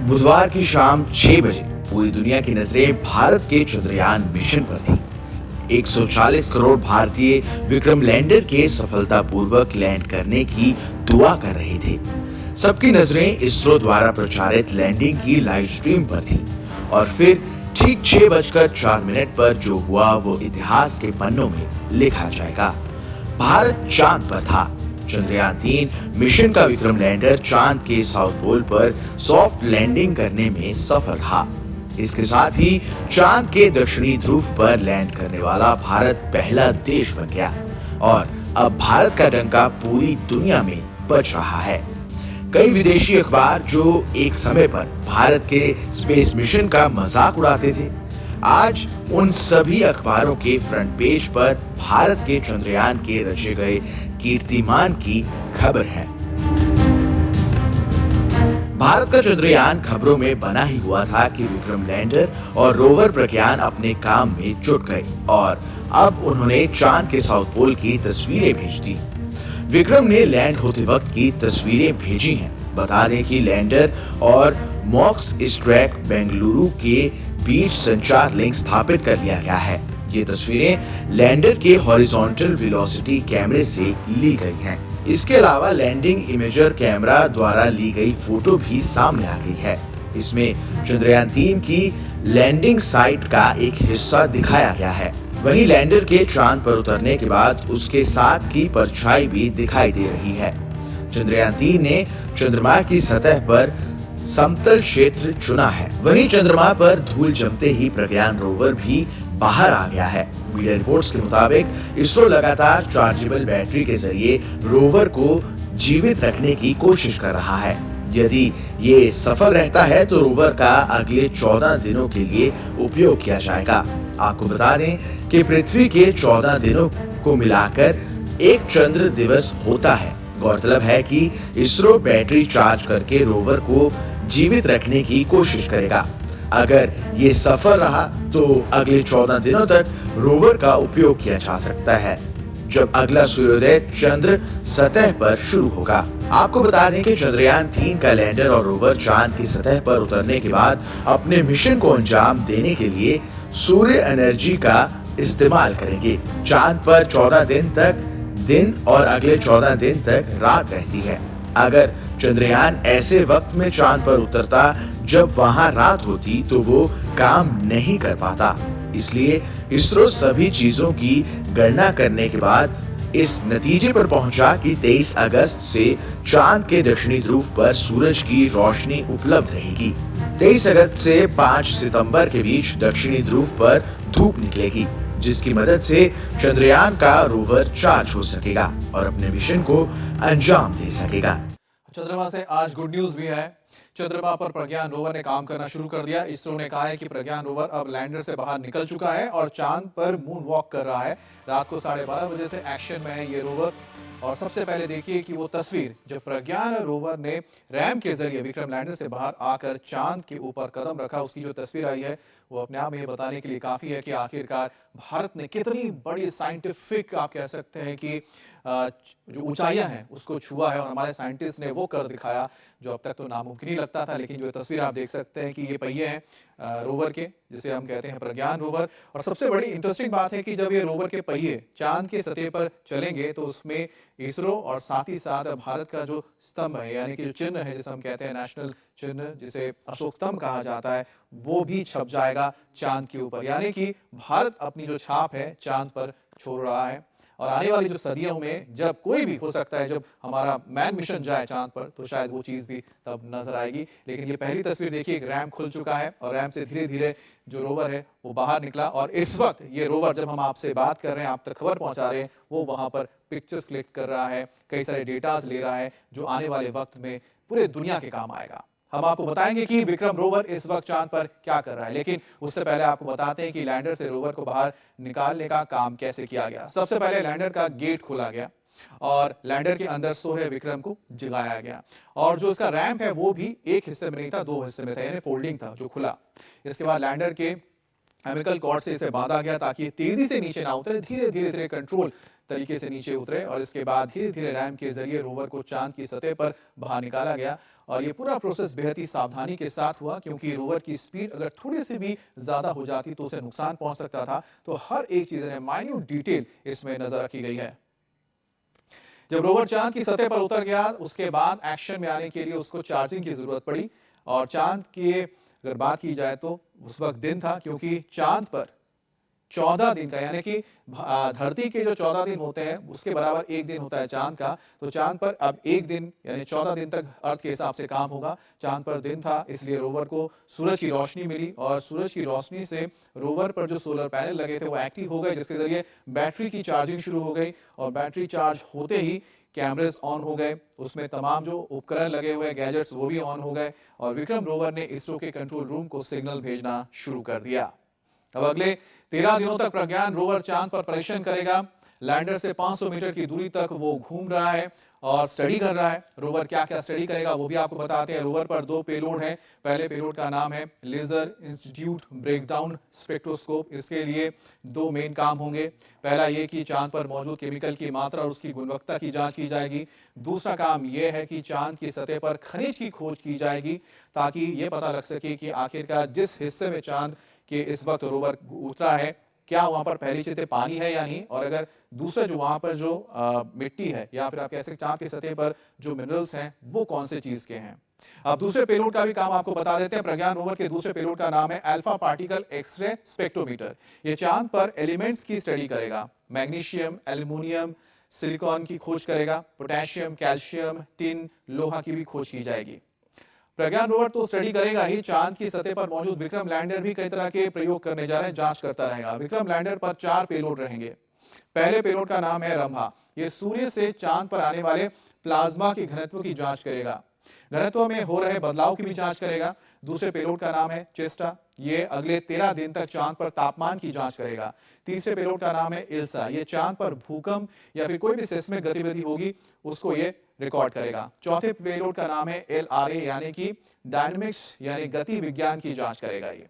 बुधवार की शाम 6 बजे पूरी दुनिया की नजरें भारत के चंद्रयान मिशन पर थी। 140 करोड़ भारतीय विक्रम लैंडर के सफलतापूर्वक लैंड करने की दुआ कर रहे थे। सबकी नजरें इसरो द्वारा प्रचारित लैंडिंग की लाइव स्ट्रीम पर थी और फिर ठीक 6:04 पर जो हुआ वो इतिहास के पन्नों में लिखा जाएगा। भारत चांद पर था। चंद्रयान-3 मिशन का विक्रम लैंडर चांद के साउथ पोल पर सॉफ्ट लैंडिंग करने में सफल रहा। इसके साथ ही चांद के दक्षिणी ध्रुव पर लैंड करने वाला भारत पहला देश बन गया और अब भारत का डंका पूरी दुनिया में बज रहा है। कई विदेशी अखबार जो एक समय पर भारत के स्पेस मिशन का मजाक उड़ाते थे, आज उन सभी अखबारों के फ्रंट पेज पर भारत के चंद्रयान के रचे गए कीर्तिमान की खबर है। भारत का चंद्रयान खबरों में बना ही हुआ था कि विक्रम लैंडर और रोवर प्रज्ञान अपने काम में जुट गए और अब उन्होंने चांद के साउथ पोल की तस्वीरें भेज दी। विक्रम ने लैंड होते वक्त की तस्वीरें भेजी हैं। बता दें कि लैंडर और मॉक्स इस्ट्रैक बेंगलुरु के बीच संचार लिंक स्थापित कर लिया गया है। ये तस्वीरें लैंडर के हॉरिजॉन्टल वेलोसिटी कैमरे से ली गई हैं। इसके अलावा लैंडिंग इमेजर कैमरा द्वारा ली गई फोटो भी सामने आ गई है। इसमें चंद्रयान-3 की लैंडिंग साइट का एक हिस्सा दिखाया गया है। वहीं लैंडर के चांद पर उतरने के बाद उसके साथ की परछाई भी दिखाई दे रही है। चंद्रयान-3 ने चंद्रमा की सतह पर समतल क्षेत्र चुना है। वहीं चंद्रमा पर धूल जमते ही प्रज्ञान रोवर भी बाहर आ गया है। मीडिया रिपोर्ट्स के मुताबिक इसरो लगातार चार्जेबल बैटरी के जरिए रोवर को जीवित रखने की कोशिश कर रहा है। यदि ये सफल रहता है तो रोवर का अगले 14 दिनों के लिए उपयोग किया जाएगा। आपको बता दें कि पृथ्वी के 14 दिनों को मिलाकर एक चंद्र दिवस होता है। गौरतलब है कि इसरो बैटरी चार्ज करके रोवर को जीवित रखने की कोशिश करेगा। अगर ये सफल रहा तो अगले 14 दिनों तक रोवर का उपयोग किया जा सकता है, जब अगला सूर्योदय चंद्र सतह पर शुरू होगा। आपको बता दें कि चंद्रयान-3 का लैंडर और रोवर चांद की सतह पर उतरने के बाद अपने मिशन को अंजाम देने के लिए सूर्य एनर्जी का इस्तेमाल करेंगे। चांद पर 14 दिन तक दिन और अगले 14 दिन तक रात रहती है। अगर चंद्रयान ऐसे वक्त में चांद पर उतरता जब वहां रात होती तो वो काम नहीं कर पाता। इसलिए इसरो सभी चीजों की गणना करने के बाद इस नतीजे पर पहुंचा कि 23 अगस्त से चांद के दक्षिणी ध्रुव पर सूरज की रोशनी उपलब्ध रहेगी। 23 अगस्त से 5 सितंबर के बीच दक्षिणी ध्रुव पर धूप निकलेगी, जिसकी मदद से चंद्रयान का रोवर चार्ज हो सकेगा और अपने मिशन को अंजाम दे सकेगा। चंद्रमा से आज गुड न्यूज भी है। चंद्रमा पर प्रज्ञान रोवर ने काम करना शुरू कर दिया। इसरो ने कहा है कि प्रज्ञान रोवर अब लैंडर से बाहर निकल चुका है और चांद पर मून वॉक कर रहा है। रात को 12:30 बजे से एक्शन में है ये रोवर। और सबसे पहले देखिए कि वो तस्वीर जब प्रज्ञान रोवर ने रैम के जरिए विक्रम लैंडर से बाहर आकर चांद के ऊपर कदम रखा, उसकी जो तस्वीर आई है वो अपने आप में ये बताने के लिए काफी है कि आखिरकार भारत ने कितनी बड़ी साइंटिफिक, आप कह सकते हैं कि जो ऊंचाइयां हैं उसको छुआ है और हमारे साइंटिस्ट ने वो कर दिखाया जो अब तक तो नामुमकिन ही लगता था। लेकिन जो तस्वीर आप देख सकते हैं कि ये पहिए हैं रोवर के, जिसे हम कहते हैं प्रज्ञान रोवर। और सबसे बड़ी इंटरेस्टिंग बात है कि जब ये रोवर के पहिए चांद के सतह पर चलेंगे तो उसमें इसरो और साथ ही साथ भारत का जो स्तंभ है, यानी कि जो चिन्ह है जिसे हम कहते हैं नेशनल चिन्ह, जिसे अशोक स्तंभ कहा जाता है, वो भी छप जाएगा चांद के ऊपर। यानी कि भारत अपनी जो छाप है चांद पर छोड़ रहा है। और आने वाली जो सदियों में जब कोई भी हो सकता है, जब हमारा मैन मिशन जाए चांद पर तो शायद वो चीज भी तब नजर आएगी। लेकिन ये पहली तस्वीर देखिए, रैम खुल चुका है और रैम से धीरे धीरे जो रोवर है वो बाहर निकला। और इस वक्त ये रोवर, जब हम आपसे बात कर रहे हैं, आप तक खबर पहुंचा रहे हैं, वो वहां पर पिक्चर्स क्लिक कर रहा है, कई सारे डेटाज ले रहा है जो आने वाले वक्त में पूरे दुनिया के काम आएगा। हम आपको बताएंगे कि विक्रम रोवर इस वक्त चांद पर क्या कर रहा है, लेकिन उससे पहले आपको बताते हैं कि लैंडर से रोवर को बाहर निकालने का काम कैसे किया गया। सबसे पहले लैंडर का गेट खोला गया और लैंडर के अंदर सो रहे विक्रम को जगाया गया। और जो उसका रैंप है वो भी एक हिस्से में नहीं था, 2 हिस्से में था, यानी फोल्डिंग था जो खुला। इसके बाद लैंडर के एमिकल कॉर्ड से इसे बांधा गया ताकि तेजी से नीचे ना उतरे, धीरे धीरे धीरे कंट्रोल तरीके से नीचे उतरे और इसके बाद धीरे धीरे रैम के जरिए रोवर को चांद की सतह पर बाहर निकाला गया। और ये पूरा प्रोसेस बेहद ही सावधानी के साथ हुआ, क्योंकि रोवर की स्पीड अगर थोड़ी सी भी ज्यादा हो जाती तो उसे नुकसान पहुंच सकता था। तो हर एक चीज ने माइन्यूट डिटेल इसमें नजर रखी गई है। जब रोवर चांद की सतह पर उतर गया, उसके बाद एक्शन में आने के लिए उसको चार्जिंग की जरूरत पड़ी। और चांद की अगर बात की जाए तो उस वक्त दिन था, क्योंकि चांद पर 14 दिन का, यानी कि धरती के जो 14 दिन होते हैं उसके बराबर एक दिन होता है चांद का। तो चांद पर अब एक दिन यानी 14 दिन तक अर्थ के हिसाब से काम होगा। चांद पर दिन था, इसलिए रोवर को सूरज की रोशनी मिली और सूरज की रोशनी से रोवर पर जो सोलर पैनल लगे थे वो एक्टिव हो गए, जिसके जरिए बैटरी की चार्जिंग शुरू हो गई। और बैटरी चार्ज होते ही कैमरेस ऑन हो गए, उसमें तमाम जो उपकरण लगे हुए गैजेट्स वो भी ऑन हो गए और विक्रम रोवर ने इसरो के कंट्रोल रूम को सिग्नल भेजना शुरू कर दिया। अब अगले 13 दिनों तक प्रज्ञान रोवर चांद पर परीक्षण करेगा। लैंडर से 500 मीटर की दूरी तक वो घूम रहा है और स्टडी कर रहा है। रोवर क्या क्या स्टडी करेगा वो भी आपको बताते हैं। रोवर पर 2 पेलोड हैं। पहले पेलोड का नाम है लेजर इंस्टीट्यूट ब्रेकडाउन स्पेक्ट्रोस्कोप। इसके लिए 2 मेन काम होंगे। पहला ये कि चांद पर मौजूद केमिकल की मात्रा और उसकी गुणवत्ता की जांच की जाएगी। दूसरा काम यह है कि चांद की सतह पर खनिज की खोज की जाएगी, ताकि ये पता लग सके कि आखिरकार जिस हिस्से में चांद कि इस वक्त रोवर उतरा है, क्या वहां पर पहली चीज पानी है या नहीं, और अगर दूसरे जो वहां पर जो मिट्टी है या फिर आप कह सकते चांद की सतह पर जो मिनरल्स हैं वो कौन से चीज के हैं। अब दूसरे पेलोड का भी काम आपको बता देते हैं। प्रज्ञान रोवर के दूसरे पेलोड का नाम है अल्फा पार्टिकल एक्सरे स्पेक्ट्रोमीटर। ये चांद पर एलिमेंट्स की स्टडी करेगा। मैग्नीशियम, एल्यूमिनियम, सिलिकॉन की खोज करेगा। पोटेशियम, कैल्शियम, टिन, लोहा की भी खोज की जाएगी। प्रज्ञान रोवर तो स्टडी करेगा ही, चांद की सतह पर मौजूद विक्रम लैंडर भी कई तरह के प्रयोग करने जा रहे हैं, जांच करता रहेगा। विक्रम लैंडर पर 4 पेलोड रहेंगे। पहले पेलोड का नाम है रंभा। ये सूर्य से चांद पर आने वाले प्लाज्मा के घनत्व की जांच करेगा। घनत्व में हो रहे बदलाव की भी जांच करेगा। दूसरे पेलोड का नाम है चेस्टा। ये अगले 13 दिन तक चांद पर तापमान की जांच करेगा। तीसरे पेलोड का नाम है इल्सा। ये चांद पर भूकंप या फिर कोई भी सेस्मिक गतिविधि होगी उसको ये रिकॉर्ड करेगा। चौथे पेलोड का नाम है LRA, यानी कि डायनेमिक्स यानी गति विज्ञान की जांच करेगा ये।